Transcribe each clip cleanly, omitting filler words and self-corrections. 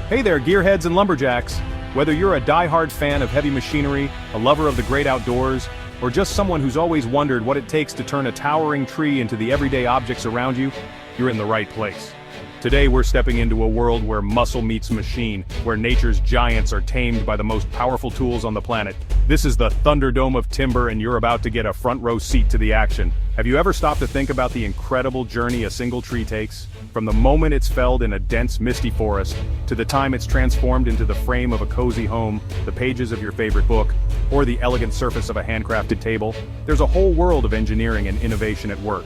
Hey there, gearheads and lumberjacks! Whether you're a die-hard fan of heavy machinery, a lover of the great outdoors, or just someone who's always wondered what it takes to turn a towering tree into the everyday objects around you, you're in the right place. Today we're stepping into a world where muscle meets machine, where nature's giants are tamed by the most powerful tools on the planet. This is the Thunderdome of timber, and you're about to get a front row seat to the action. Have you ever stopped to think about the incredible journey a single tree takes? From the moment it's felled in a dense, misty forest, to the time it's transformed into the frame of a cozy home, the pages of your favorite book, or the elegant surface of a handcrafted table, there's a whole world of engineering and innovation at work.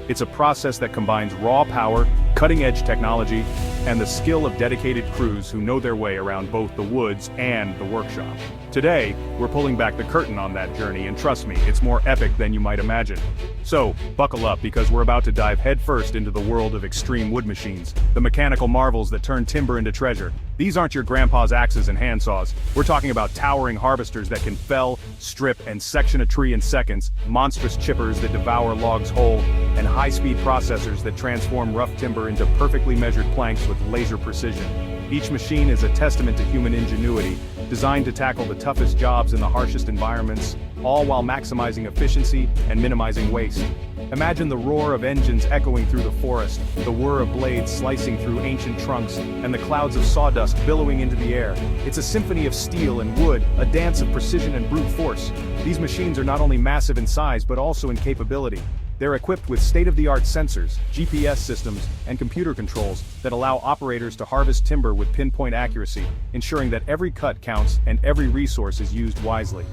It's a process that combines raw power, cutting-edge technology, and the skill of dedicated crews who know their way around both the woods and the workshop. Today, we're pulling back the curtain on that journey, and trust me, it's more epic than you might imagine. So, buckle up, because we're about to dive headfirst into the world of extreme wood machines, the mechanical marvels that turn timber into treasure. These aren't your grandpa's axes and handsaws. We're talking about towering harvesters that can fell, strip, and section a tree in seconds, monstrous chippers that devour logs whole, and high-speed processors that transform rough timber into perfectly measured planks with laser precision. Each machine is a testament to human ingenuity, designed to tackle the toughest jobs in the harshest environments, all while maximizing efficiency and minimizing waste. Imagine the roar of engines echoing through the forest, the whir of blades slicing through ancient trunks, and the clouds of sawdust billowing into the air. It's a symphony of steel and wood, a dance of precision and brute force. These machines are not only massive in size but also in capability. They're equipped with state-of-the-art sensors, GPS systems, and computer controls that allow operators to harvest timber with pinpoint accuracy, ensuring that every cut counts and every resource is used wisely.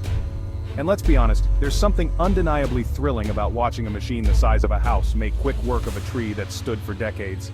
And let's be honest, there's something undeniably thrilling about watching a machine the size of a house make quick work of a tree that's stood for decades.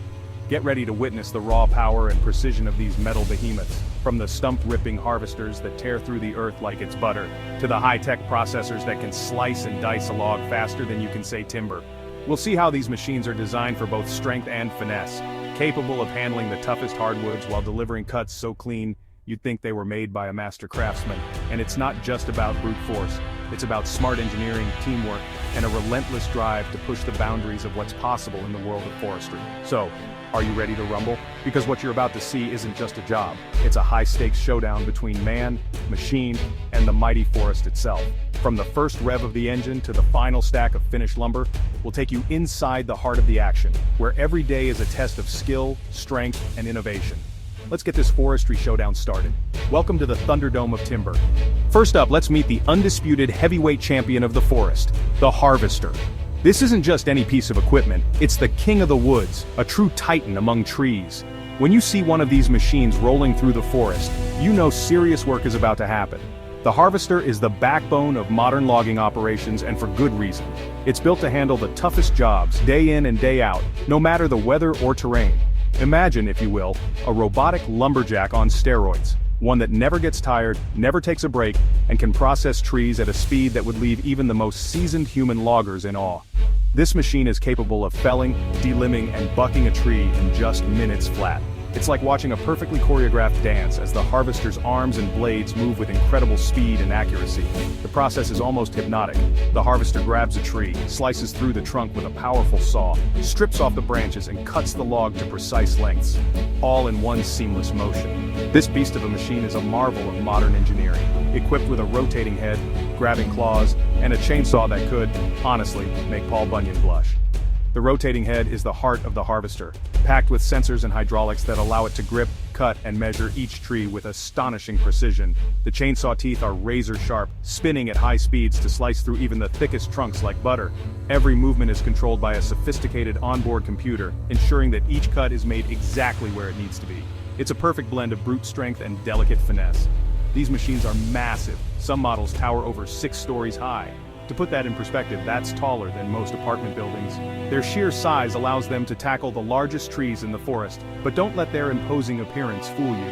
Get ready to witness the raw power and precision of these metal behemoths, from the stump-ripping harvesters that tear through the earth like it's butter, to the high-tech processors that can slice and dice a log faster than you can say timber. We'll see how these machines are designed for both strength and finesse, capable of handling the toughest hardwoods while delivering cuts so clean you'd think they were made by a master craftsman. And it's not just about brute force, it's about smart engineering, teamwork, and a relentless drive to push the boundaries of what's possible in the world of forestry. So, are you ready to rumble? Because what you're about to see isn't just a job, it's a high-stakes showdown between man, machine, and the mighty forest itself. From the first rev of the engine to the final stack of finished lumber, we'll take you inside the heart of the action, where every day is a test of skill, strength, and innovation. Let's get this forestry showdown started. Welcome to the Thunderdome of timber. First up, let's meet the undisputed heavyweight champion of the forest, the harvester. This isn't just any piece of equipment, it's the king of the woods, a true titan among trees. When you see one of these machines rolling through the forest, you know serious work is about to happen. The harvester is the backbone of modern logging operations, and for good reason. It's built to handle the toughest jobs, day in and day out, no matter the weather or terrain. Imagine, if you will, a robotic lumberjack on steroids. One that never gets tired, never takes a break, and can process trees at a speed that would leave even the most seasoned human loggers in awe. This machine is capable of felling, delimbing, and bucking a tree in just minutes flat. It's like watching a perfectly choreographed dance as the harvester's arms and blades move with incredible speed and accuracy. The process is almost hypnotic. The harvester grabs a tree, slices through the trunk with a powerful saw, strips off the branches, and cuts the log to precise lengths, all in one seamless motion. This beast of a machine is a marvel of modern engineering, equipped with a rotating head, grabbing claws, and a chainsaw that could, honestly, make Paul Bunyan blush. The rotating head is the heart of the harvester, packed with sensors and hydraulics that allow it to grip, cut, and measure each tree with astonishing precision. The chainsaw teeth are razor-sharp, spinning at high speeds to slice through even the thickest trunks like butter. Every movement is controlled by a sophisticated onboard computer, ensuring that each cut is made exactly where it needs to be. It's a perfect blend of brute strength and delicate finesse. These machines are massive. Some models tower over 6 stories high. To put that in perspective, that's taller than most apartment buildings. Their sheer size allows them to tackle the largest trees in the forest, but don't let their imposing appearance fool you.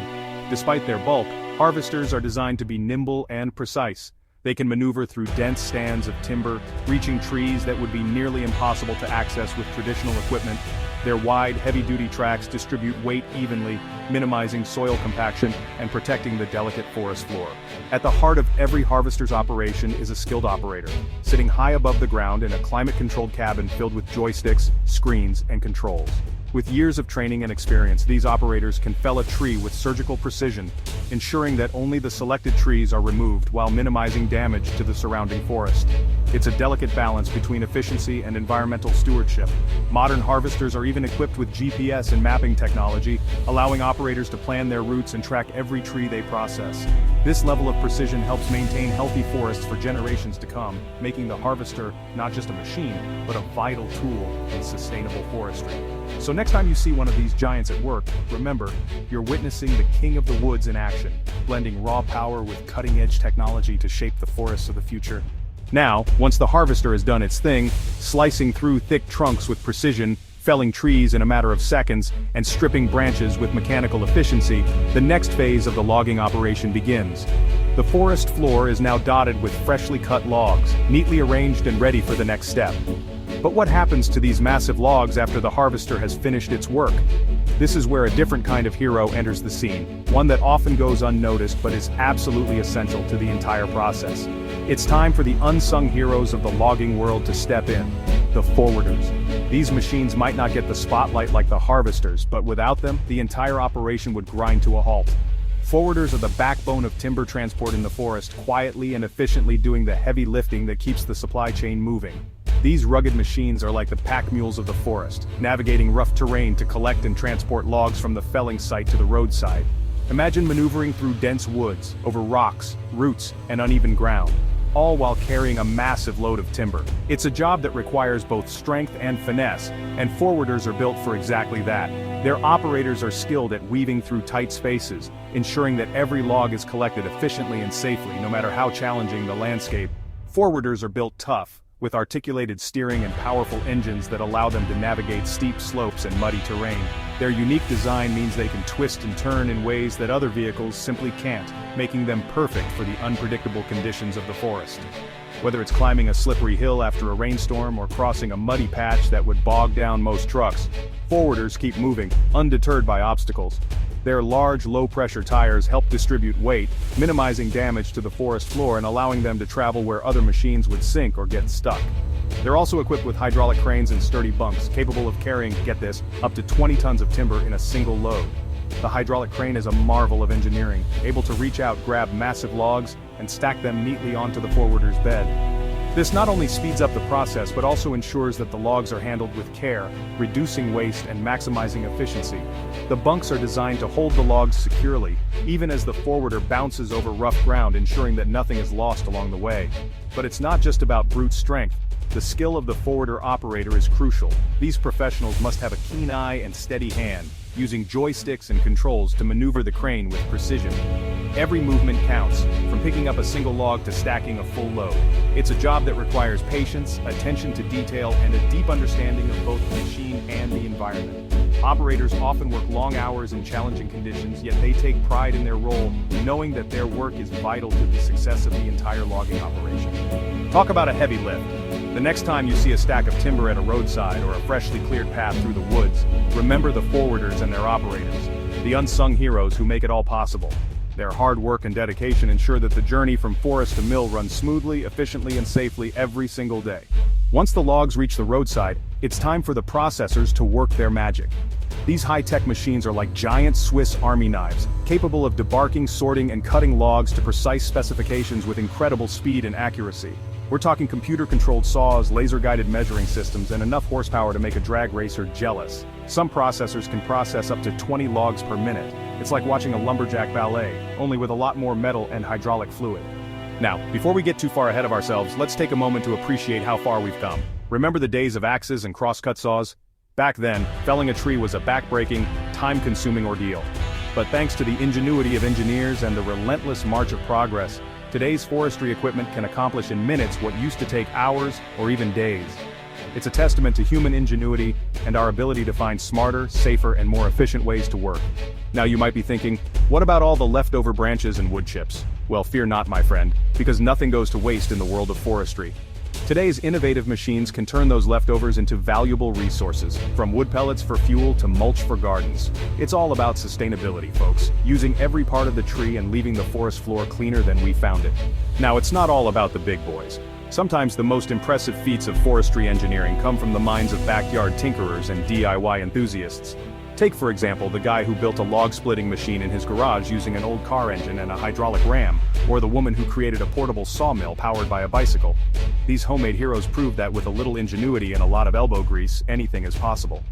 Despite their bulk, harvesters are designed to be nimble and precise. They can maneuver through dense stands of timber, reaching trees that would be nearly impossible to access with traditional equipment. Their wide, heavy-duty tracks distribute weight evenly, minimizing soil compaction and protecting the delicate forest floor. At the heart of every harvester's operation is a skilled operator, sitting high above the ground in a climate-controlled cabin filled with joysticks, screens, and controls. With years of training and experience, these operators can fell a tree with surgical precision, ensuring that only the selected trees are removed while minimizing damage to the surrounding forest. It's a delicate balance between efficiency and environmental stewardship. Modern harvesters are even equipped with GPS and mapping technology, allowing operators to plan their routes and track every tree they process. This level of precision helps maintain healthy forests for generations to come, making the harvester not just a machine, but a vital tool in sustainable forestry. So next time you see one of these giants at work, remember, you're witnessing the king of the woods in action, blending raw power with cutting-edge technology to shape the forests of the future. Now, once the harvester has done its thing, slicing through thick trunks with precision, felling trees in a matter of seconds, and stripping branches with mechanical efficiency, the next phase of the logging operation begins. The forest floor is now dotted with freshly cut logs, neatly arranged and ready for the next step. But what happens to these massive logs after the harvester has finished its work? This is where a different kind of hero enters the scene, one that often goes unnoticed but is absolutely essential to the entire process. It's time for the unsung heroes of the logging world to step in, the forwarders. These machines might not get the spotlight like the harvesters, but without them, the entire operation would grind to a halt. Forwarders are the backbone of timber transport in the forest, quietly and efficiently doing the heavy lifting that keeps the supply chain moving. These rugged machines are like the pack mules of the forest, navigating rough terrain to collect and transport logs from the felling site to the roadside. Imagine maneuvering through dense woods, over rocks, roots, and uneven ground, all while carrying a massive load of timber. It's a job that requires both strength and finesse, and forwarders are built for exactly that. Their operators are skilled at weaving through tight spaces, ensuring that every log is collected efficiently and safely, no matter how challenging the landscape. Forwarders are built tough, with articulated steering and powerful engines that allow them to navigate steep slopes and muddy terrain. Their unique design means they can twist and turn in ways that other vehicles simply can't, making them perfect for the unpredictable conditions of the forest. Whether it's climbing a slippery hill after a rainstorm or crossing a muddy patch that would bog down most trucks, forwarders keep moving, undeterred by obstacles. Their large, low-pressure tires help distribute weight, minimizing damage to the forest floor and allowing them to travel where other machines would sink or get stuck. They're also equipped with hydraulic cranes and sturdy bunks, capable of carrying, get this, up to 20 tons of timber in a single load. The hydraulic crane is a marvel of engineering, able to reach out, grab massive logs, and stack them neatly onto the forwarder's bed. This not only speeds up the process but also ensures that the logs are handled with care, reducing waste and maximizing efficiency. The bunks are designed to hold the logs securely, even as the forwarder bounces over rough ground, ensuring that nothing is lost along the way. But it's not just about brute strength. The skill of the forwarder operator is crucial. These professionals must have a keen eye and steady hand, using joysticks and controls to maneuver the crane with precision. Every movement counts, from picking up a single log to stacking a full load. It's a job that requires patience, attention to detail, and a deep understanding of both the machine and the environment. Operators often work long hours in challenging conditions, yet they take pride in their role, knowing that their work is vital to the success of the entire logging operation. Talk about a heavy lift. The next time you see a stack of timber at a roadside or a freshly cleared path through the woods, remember the forwarders and their operators, the unsung heroes who make it all possible. Their hard work and dedication ensure that the journey from forest to mill runs smoothly, efficiently, and safely every single day. Once the logs reach the roadside, it's time for the processors to work their magic. These high-tech machines are like giant Swiss Army knives, capable of debarking, sorting, and cutting logs to precise specifications with incredible speed and accuracy. We're talking computer-controlled saws, laser-guided measuring systems, and enough horsepower to make a drag racer jealous. Some processors can process up to 20 logs per minute. It's like watching a lumberjack ballet, only with a lot more metal and hydraulic fluid. Now, before we get too far ahead of ourselves, let's take a moment to appreciate how far we've come. Remember the days of axes and crosscut saws? Back then, felling a tree was a back-breaking, time-consuming ordeal. But thanks to the ingenuity of engineers and the relentless march of progress, today's forestry equipment can accomplish in minutes what used to take hours or even days. It's a testament to human ingenuity and our ability to find smarter, safer, and more efficient ways to work. Now you might be thinking, what about all the leftover branches and wood chips? Well, fear not, my friend, because nothing goes to waste in the world of forestry. Today's innovative machines can turn those leftovers into valuable resources, from wood pellets for fuel to mulch for gardens. It's all about sustainability, folks, using every part of the tree and leaving the forest floor cleaner than we found it. Now, it's not all about the big boys. Sometimes the most impressive feats of forestry engineering come from the minds of backyard tinkerers and DIY enthusiasts. Take for example the guy who built a log-splitting machine in his garage using an old car engine and a hydraulic ram, or the woman who created a portable sawmill powered by a bicycle. These homemade heroes prove that with a little ingenuity and a lot of elbow grease, anything is possible.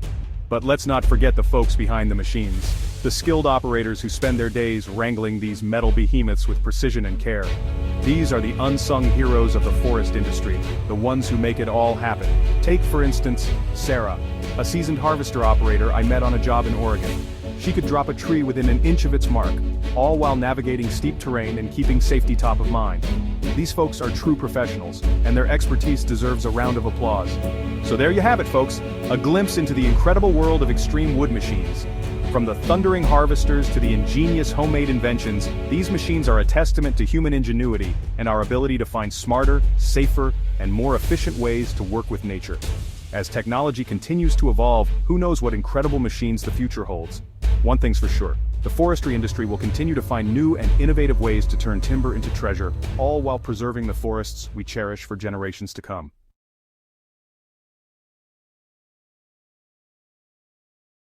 But let's not forget the folks behind the machines. The skilled operators who spend their days wrangling these metal behemoths with precision and care. These are the unsung heroes of the forest industry, the ones who make it all happen. Take for instance, Sarah, a seasoned harvester operator I met on a job in Oregon. She could drop a tree within an inch of its mark, all while navigating steep terrain and keeping safety top of mind. These folks are true professionals, and their expertise deserves a round of applause. So there you have it, folks, a glimpse into the incredible world of extreme wood machines. From the thundering harvesters to the ingenious homemade inventions, these machines are a testament to human ingenuity and our ability to find smarter, safer, and more efficient ways to work with nature. As technology continues to evolve, who knows what incredible machines the future holds? One thing's for sure, the forestry industry will continue to find new and innovative ways to turn timber into treasure, all while preserving the forests we cherish for generations to come.